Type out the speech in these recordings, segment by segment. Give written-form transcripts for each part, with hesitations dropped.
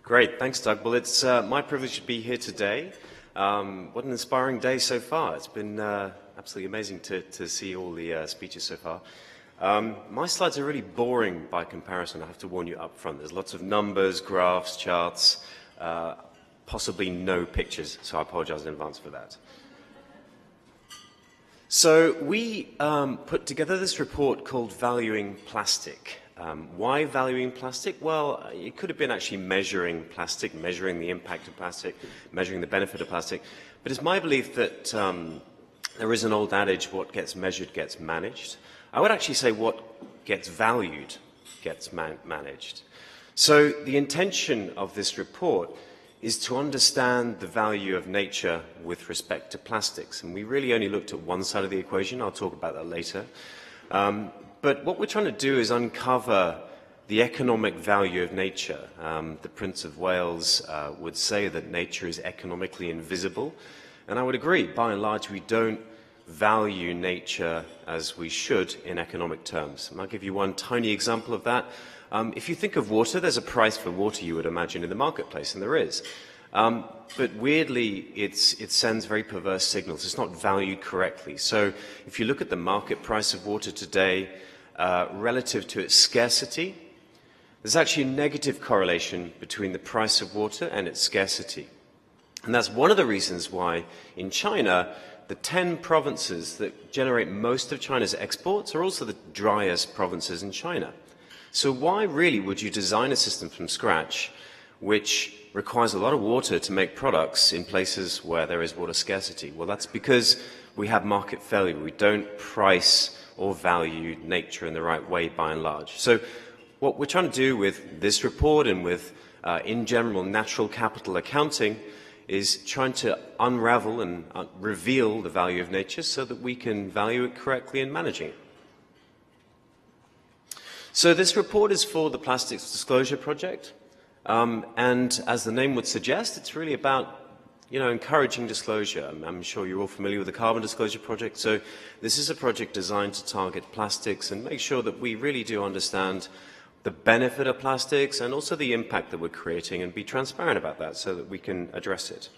Great, thanks, Doug. Well, it's my privilege to be here today. What an inspiring day so far. It's been absolutely amazing to see all the speeches so far. My slides are really boring by comparison, I have to warn you up front. There's lots of numbers, graphs, charts, possibly no pictures, so I apologize in advance for that. So we put together this report called Valuing Plastic. Why valuing plastic? Well, it could have been actually measuring plastic, measuring the impact of plastic, measuring the benefit of plastic. But it's my belief that there is an old adage, what gets measured gets managed. I would actually say what gets valued gets managed. So the intention of this report is to understand the value of nature with respect to plastics. And we really only looked at one side of the equation. I'll talk about that later. But what we're trying to do is uncover the economic value of nature. The Prince of Wales would say that nature is economically invisible. And I would agree, by and large, we don't value nature as we should in economic terms. And I'll give you one tiny example of that. If you think of water, there's a price for water, you would imagine, in the marketplace, and there is. But weirdly, it sends very perverse signals. It's not valued correctly. So if you look at the market price of water today, relative to its scarcity, there's actually a negative correlation between the price of water and its scarcity. And that's one of the reasons why in China, the 10 provinces that generate most of China's exports are also the driest provinces in China. So why really would you design a system from scratch which requires a lot of water to make products in places where there is water scarcity? Well, that's because we have market failure. We don't price or value nature in the right way by and large. So what we're trying to do with this report and with, in general, natural capital accounting is trying to unravel and reveal the value of nature so that we can value it correctly in managing it. So this report is for the Plastics Disclosure Project. And as the name would suggest, it's really about encouraging disclosure. I'm sure you're all familiar with the Carbon Disclosure Project. So this is a project designed to target plastics and make sure that we really do understand the benefit of plastics and also the impact that we're creating and be transparent about that so that we can address it.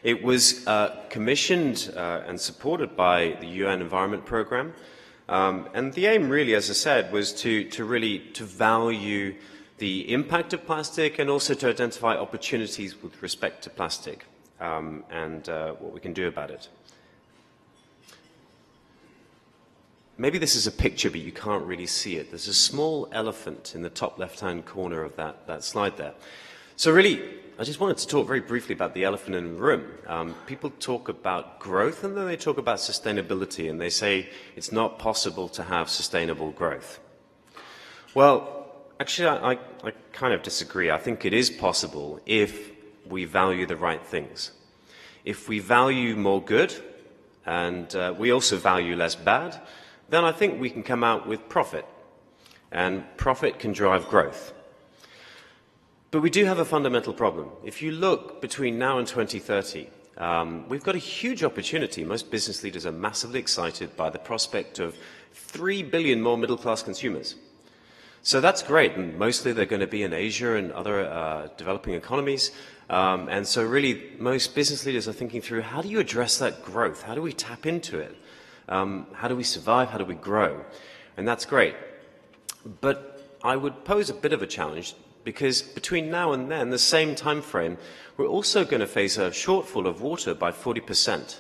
It was commissioned and supported by the UN Environment Programme. And the aim really, as I said, was to value the impact of plastic and also to identify opportunities with respect to plastic and what we can do about it. Maybe this is a picture, but you can't really see it. There's a small elephant in the top left-hand corner of that slide there. So really, I just wanted to talk very briefly about the elephant in the room. People talk about growth and then they talk about sustainability and they say it's not possible to have sustainable growth. Well, actually, I kind of disagree. I think it is possible if we value the right things. If we value more good and we also value less bad, then I think we can come out with profit. And profit can drive growth. But we do have a fundamental problem. If you look between now and 2030, we've got a huge opportunity. Most business leaders are massively excited by the prospect of 3 billion more middle-class consumers. So that's great, and mostly they're going to be in Asia and other developing economies. And so really, most business leaders are thinking through, how do you address that growth? How do we tap into it? How do we survive? How do we grow? And that's great. But I would pose a bit of a challenge, because between now and then, the same time frame, we're also going to face a shortfall of water by 40%.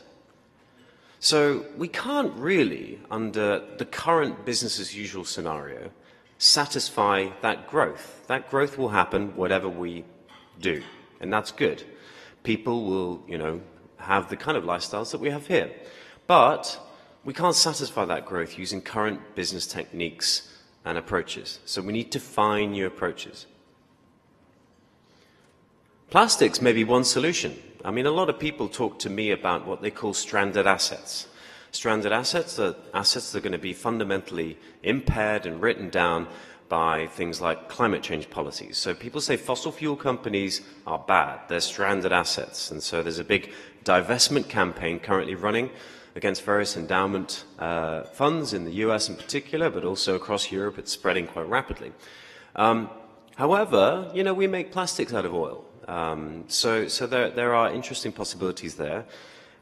So we can't really, under the current business as usual scenario, satisfy that growth. That growth will happen whatever we do, and that's good. People will, have the kind of lifestyles that we have here. But we can't satisfy that growth using current business techniques and approaches. So we need to find new approaches. Plastics may be one solution. I mean, a lot of people talk to me about what they call stranded assets. Stranded assets are assets that are going to be fundamentally impaired and written down by things like climate change policies. So people say fossil fuel companies are bad, they're stranded assets. And so there's a big divestment campaign currently running against various endowment funds in the US in particular, but also across Europe. It's spreading quite rapidly. However, you know, we make plastics out of oil. So there are interesting possibilities there.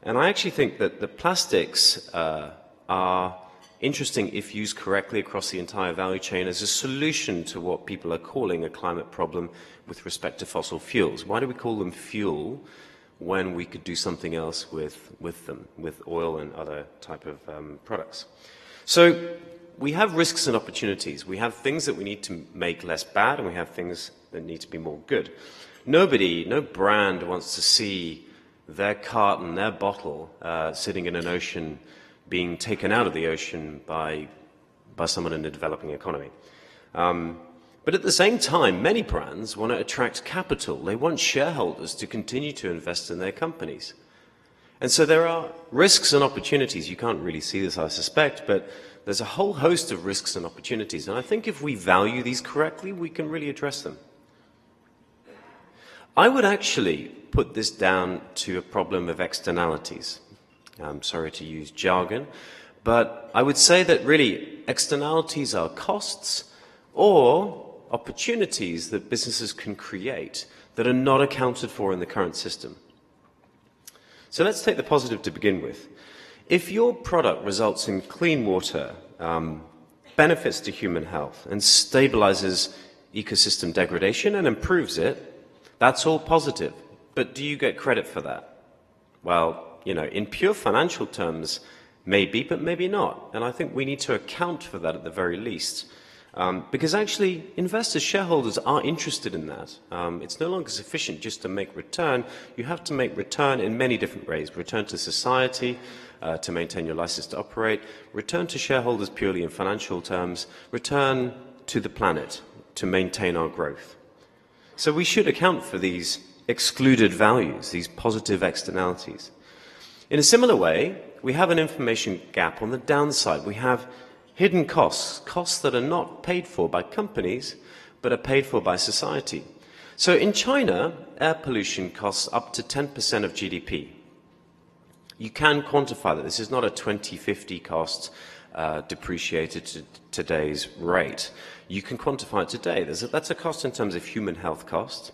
And I actually think that the plastics are interesting if used correctly across the entire value chain as a solution to what people are calling a climate problem with respect to fossil fuels. Why do we call them fuel when we could do something else with them, with oil and other type of products? So we have risks and opportunities. We have things that we need to make less bad, and we have things that need to be more good. No brand wants to see their carton, their bottle, sitting in an ocean, being taken out of the ocean by someone in a developing economy. But at the same time, many brands want to attract capital. They want shareholders to continue to invest in their companies. And so there are risks and opportunities. You can't really see this, I suspect, but there's a whole host of risks and opportunities. And I think if we value these correctly, we can really address them. I would actually put this down to a problem of externalities. I'm sorry to use jargon, but I would say that really externalities are costs or opportunities that businesses can create that are not accounted for in the current system. So let's take the positive to begin with. If your product results in clean water, benefits to human health, and stabilizes ecosystem degradation and improves it, that's all positive. But do you get credit for that? Well, you know, in pure financial terms, maybe, but maybe not. And I think we need to account for that at the very least. Because actually, investors, shareholders are interested in that. It's no longer sufficient just to make return. You have to make return in many different ways. Return to society, to maintain your license to operate. Return to shareholders purely in financial terms. Return to the planet to maintain our growth. So we should account for these excluded values, these positive externalities. In a similar way, we have an information gap on the downside. We have hidden costs, costs that are not paid for by companies, but are paid for by society. So in China, air pollution costs up to 10% of GDP. You can quantify that. This is not a 2050 cost depreciated to today's rate. You can quantify it today. That's a cost in terms of human health cost.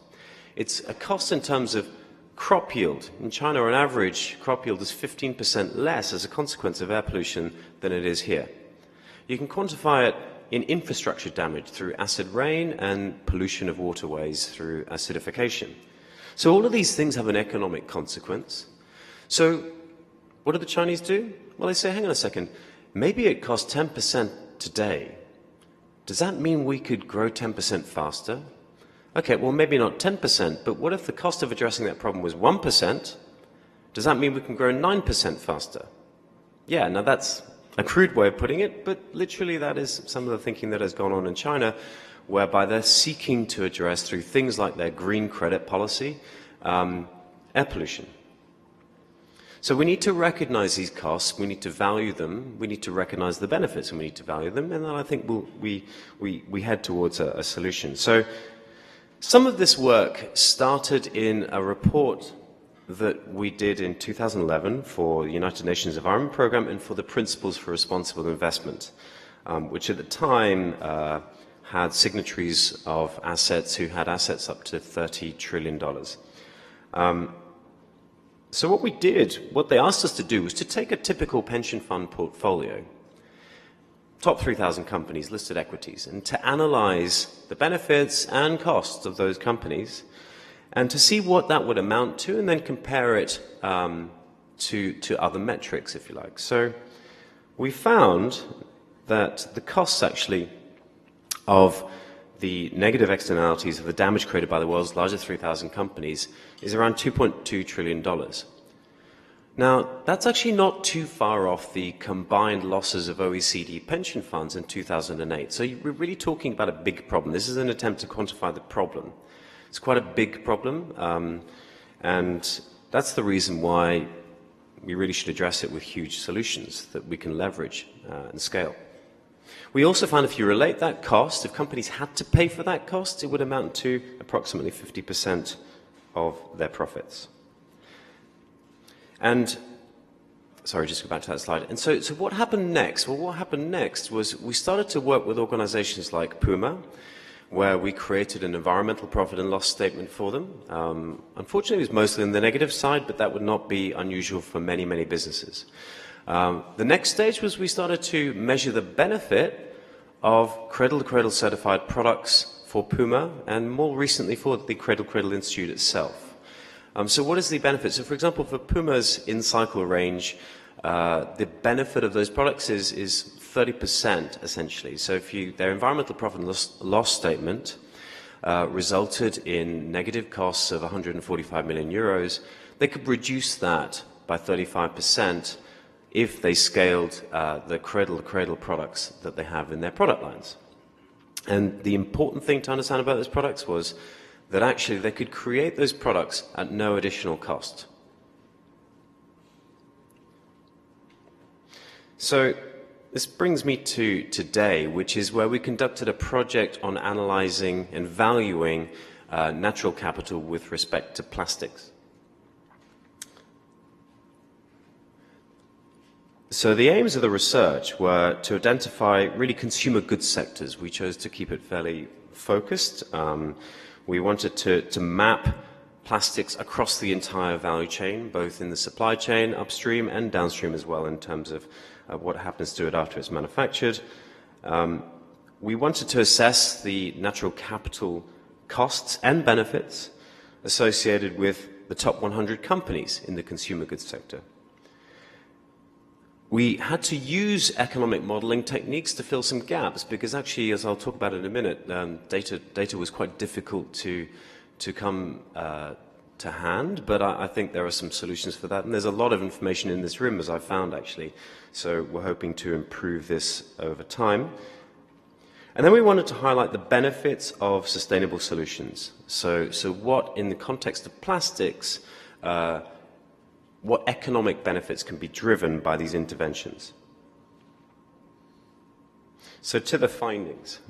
It's a cost in terms of crop yield. In China, on average, crop yield is 15% less as a consequence of air pollution than it is here. You can quantify it in infrastructure damage through acid rain and pollution of waterways through acidification. So all of these things have an economic consequence. So what do the Chinese do? Well, they say, hang on a second, maybe it costs 10% today. Does that mean we could grow 10% faster? Okay, well, maybe not 10%, but what if the cost of addressing that problem was 1%? Does that mean we can grow 9% faster? Yeah, now that's a crude way of putting it, but literally that is some of the thinking that has gone on in China, whereby they're seeking to address through things like their green credit policy, air pollution. So we need to recognize these costs, we need to value them, we need to recognize the benefits, and we need to value them, and then I think we head towards a solution. So some of this work started in a report that we did in 2011 for the United Nations Environment Programme and for the Principles for Responsible Investment, which at the time had signatories of assets who had assets up to $30 trillion. So what they asked us to do was to take a typical pension fund portfolio, top 3,000 companies, listed equities, and to analyze the benefits and costs of those companies and to see what that would amount to and then compare it to other metrics, if you like. So we found that the costs actually of the negative externalities of the damage created by the world's largest 3,000 companies is around $2.2 trillion. Now, that's actually not too far off the combined losses of OECD pension funds in 2008. So we're really talking about a big problem. This is an attempt to quantify the problem. It's quite a big problem, and that's the reason why we really should address it with huge solutions that we can leverage and scale. We also found if you relate that cost, if companies had to pay for that cost, it would amount to approximately 50% of their profits. And, sorry, just go back to that slide. And so what happened next? Well, what happened next was we started to work with organizations like Puma. where we created an environmental profit and loss statement for them. Unfortunately, it was mostly on the negative side, but that would not be unusual for many, many businesses. The next stage was we started to measure the benefit of cradle-to-cradle certified products for Puma, and more recently for the Cradle Cradle Institute itself. So what is the benefit? So for example, for Puma's in-cycle range, the benefit of those products is 30% essentially. So if their environmental profit and loss statement resulted in negative costs of 145 million euros, they could reduce that by 35% if they scaled the cradle-to-cradle products that they have in their product lines. And the important thing to understand about those products was that actually they could create those products at no additional cost. So this brings me to today, which is where we conducted a project on analyzing and valuing natural capital with respect to plastics. So the aims of the research were to identify really consumer goods sectors. We chose to keep it fairly focused. We wanted to map plastics across the entire value chain, both in the supply chain, upstream and downstream as well, in terms of what happens to it after it's manufactured. We wanted to assess the natural capital costs and benefits associated with the top 100 companies in the consumer goods sector. We had to use economic modeling techniques to fill some gaps because actually, as I'll talk about in a minute, data was quite difficult to come to hand, but I think there are some solutions for that. And there's a lot of information in this room, as I found actually. So we're hoping to improve this over time. And then we wanted to highlight the benefits of sustainable solutions. So what, in the context of plastics, what economic benefits can be driven by these interventions? So to the findings.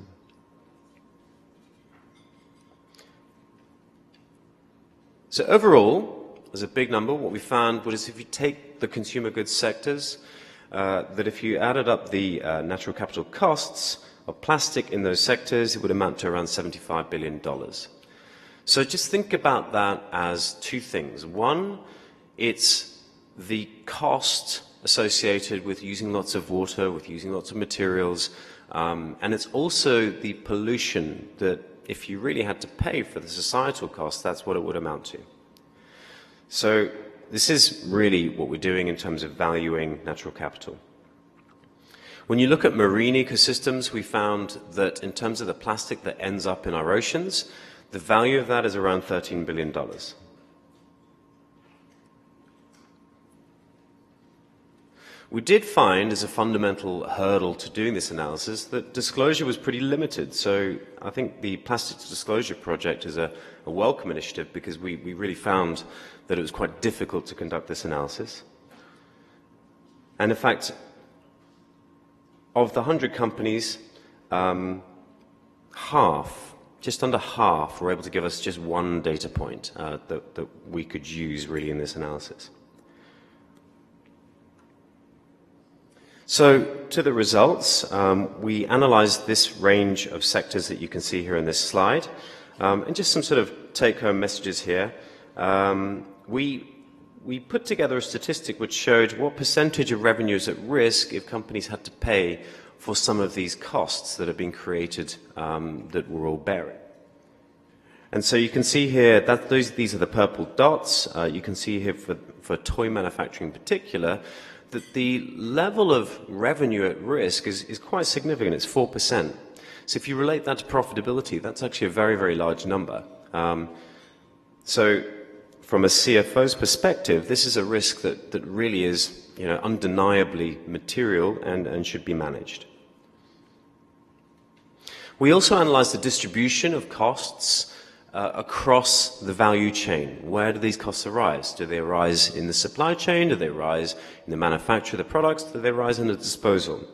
So overall, as a big number, what we found was if you take the consumer goods sectors, that if you added up the natural capital costs of plastic in those sectors, it would amount to around $75 billion. So just think about that as two things. One, it's the cost associated with using lots of water, with using lots of materials, and it's also the pollution that if you really had to pay for the societal cost, that's what it would amount to. So this is really what we're doing in terms of valuing natural capital. When you look at marine ecosystems, we found that in terms of the plastic that ends up in our oceans, the value of that is around $13 billion. We did find, as a fundamental hurdle to doing this analysis, that disclosure was pretty limited. So I think the Plastics Disclosure Project is a welcome initiative because we really found that it was quite difficult to conduct this analysis. And in fact, of the 100 companies, just under half, were able to give us just one data point that we could use really in this analysis. So to the results, we analyzed this range of sectors that you can see here in this slide, and just some sort of take-home messages here. We put together a statistic which showed what percentage of revenue is at risk if companies had to pay for some of these costs that have been created that we're all bearing. And so you can see here that these are the purple dots. You can see here for toy manufacturing in particular, that the level of revenue at risk is quite significant. It's 4%. So if you relate that to profitability, that's actually a very, very large number. So from a CFO's perspective, this is a risk that really is, undeniably material and should be managed. We also analyzed the distribution of costs across the value chain. Where do these costs arise? Do they arise in the supply chain? Do they arise in the manufacture of the products? Do they arise in the disposal?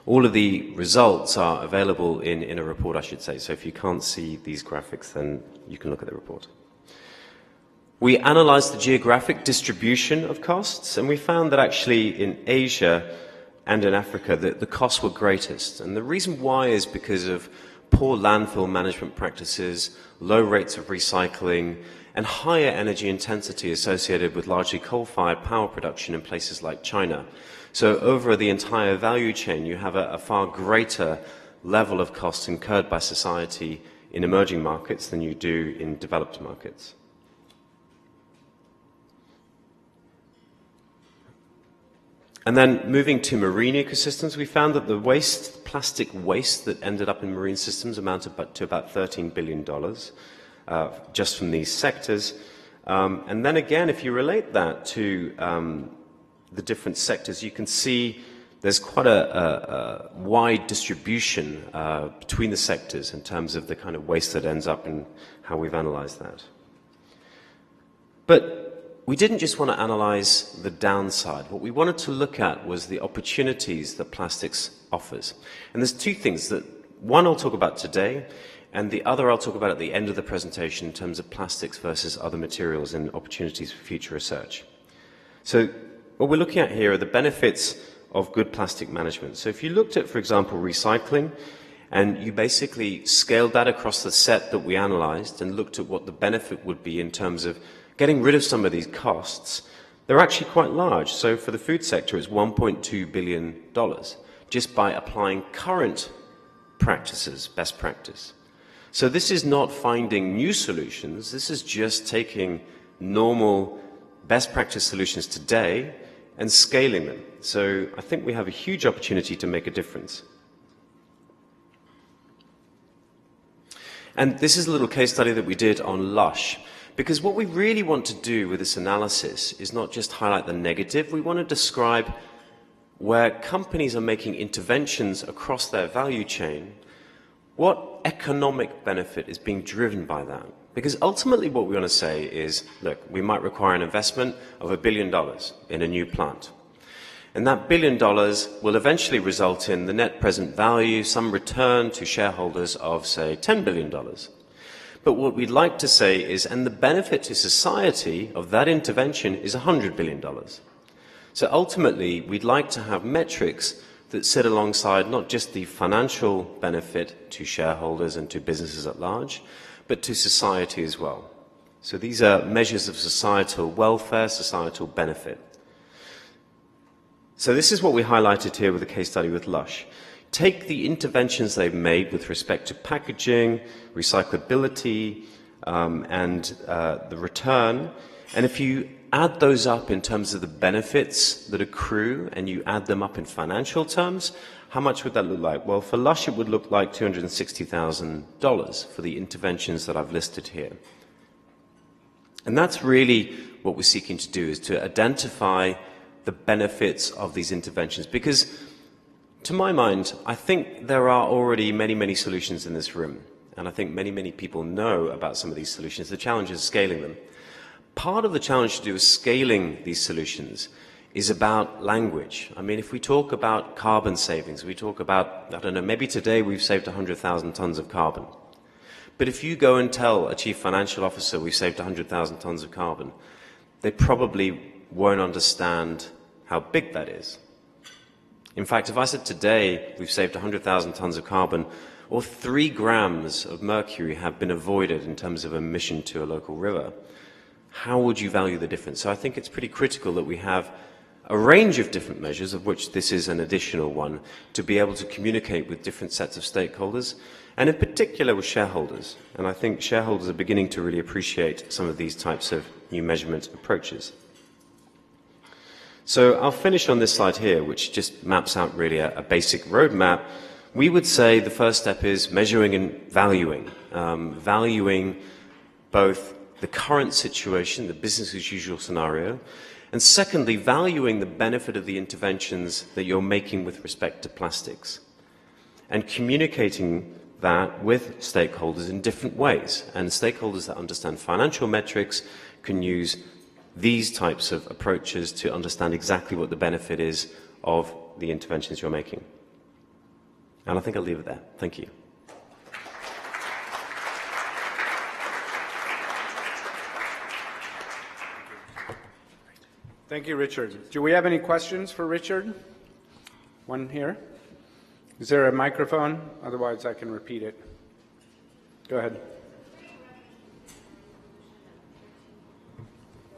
All of the results are available in a report, I should say. So if you can't see these graphics, then you can look at the report. We analyzed the geographic distribution of costs, and we found that actually in Asia, and in Africa, the costs were greatest. And the reason why is because of poor landfill management practices, low rates of recycling, and higher energy intensity associated with largely coal-fired power production in places like China. So over the entire value chain, you have a far greater level of costs incurred by society in emerging markets than you do in developed markets. And then moving to marine ecosystems, we found that the plastic waste that ended up in marine systems amounted to about $13 billion just from these sectors. And then again, if you relate that to the different sectors, you can see there's quite a wide distribution between the sectors in terms of the kind of waste that ends up and how we've analyzed that. But we didn't just want to analyze the downside. What we wanted to look at was the opportunities that plastics offers. And there's two things. One I'll talk about today, and the other I'll talk about at the end of the presentation in terms of plastics versus other materials and opportunities for future research. So what we're looking at here are the benefits of good plastic management. So if you looked at, for example, recycling, and you basically scaled that across the set that we analyzed and looked at what the benefit would be in terms of getting rid of some of these costs, they're actually quite large. So for the food sector, it's $1.2 billion just by applying current practices, best practice. So this is not finding new solutions. This is just taking normal best practice solutions today and scaling them. So I think we have a huge opportunity to make a difference. And this is a little case study that we did on Lush. Because what we really want to do with this analysis is not just highlight the negative, we want to describe where companies are making interventions across their value chain, what economic benefit is being driven by that. Because ultimately what we want to say is, look, we might require an investment of $1 billion in a new plant. And that $1 billion will eventually result in the net present value, some return to shareholders of, say, $10 billion. But what we'd like to say is, and the benefit to society of that intervention is $100 billion. So ultimately, we'd like to have metrics that sit alongside not just the financial benefit to shareholders and to businesses at large, but to society as well. So these are measures of societal welfare, societal benefit. So this is what we highlighted here with the case study with Lush. Take the interventions they've made with respect to packaging, recyclability, and the return, and if you add those up in terms of the benefits that accrue and you add them up in financial terms, how much would that look like? Well, for Lush, it would look like $260,000 for the interventions that I've listed here. And that's really what we're seeking to do, is to identify the benefits of these interventions. Because to my mind, I think there are already many, many solutions in this room. And I think many, many people know about some of these solutions. The challenge is scaling them. Part of the challenge to do with scaling these solutions is about language. I mean, if we talk about carbon savings, we talk about, I don't know, maybe today we've saved 100,000 tons of carbon. But if you go and tell a chief financial officer we've saved 100,000 tons of carbon, they probably won't understand how big that is. In fact, if I said today we've saved 100,000 tons of carbon, or 3 grams of mercury have been avoided in terms of emission to a local river, how would you value the difference? So I think it's pretty critical that we have a range of different measures, of which this is an additional one, to be able to communicate with different sets of stakeholders, and in particular with shareholders. And I think shareholders are beginning to really appreciate some of these types of new measurement approaches. So I'll finish on this slide here, which just maps out really a basic roadmap. We would say the first step is measuring and valuing. Valuing both the current situation, the business as usual scenario, and secondly, valuing the benefit of the interventions that you're making with respect to plastics, and communicating that with stakeholders in different ways. And stakeholders that understand financial metrics can use these types of approaches to understand exactly what the benefit is of the interventions you're making. And I think I'll leave it there. Thank you. Thank you, Richard. Do we have any questions for Richard? One here. Is there a microphone? Otherwise, I can repeat it. Go ahead.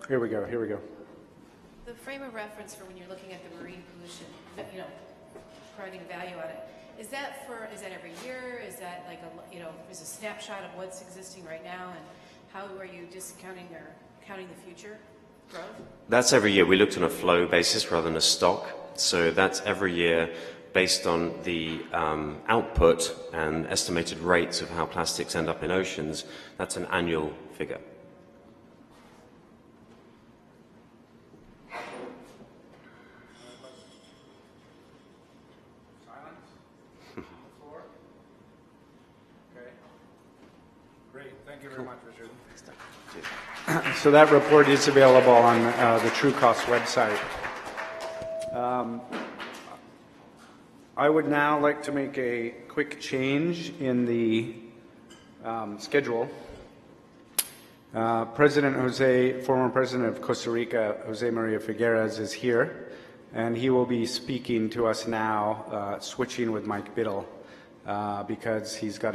Here we go. Here we go. The frame of reference for when you're looking at the marine pollution, you know, providing value on it, is that every year? Is that like is a snapshot of what's existing right now, and how are you discounting or counting the future growth? That's every year. We looked on a flow basis rather than a stock. So that's every year based on the output and estimated rates of how plastics end up in oceans. That's an annual figure. So that report is available on the Trucost website. I would now like to make a quick change in the schedule. Former President of Costa Rica, Jose Maria Figueres, is here, and he will be speaking to us now, switching with Mike Biddle, because he's got to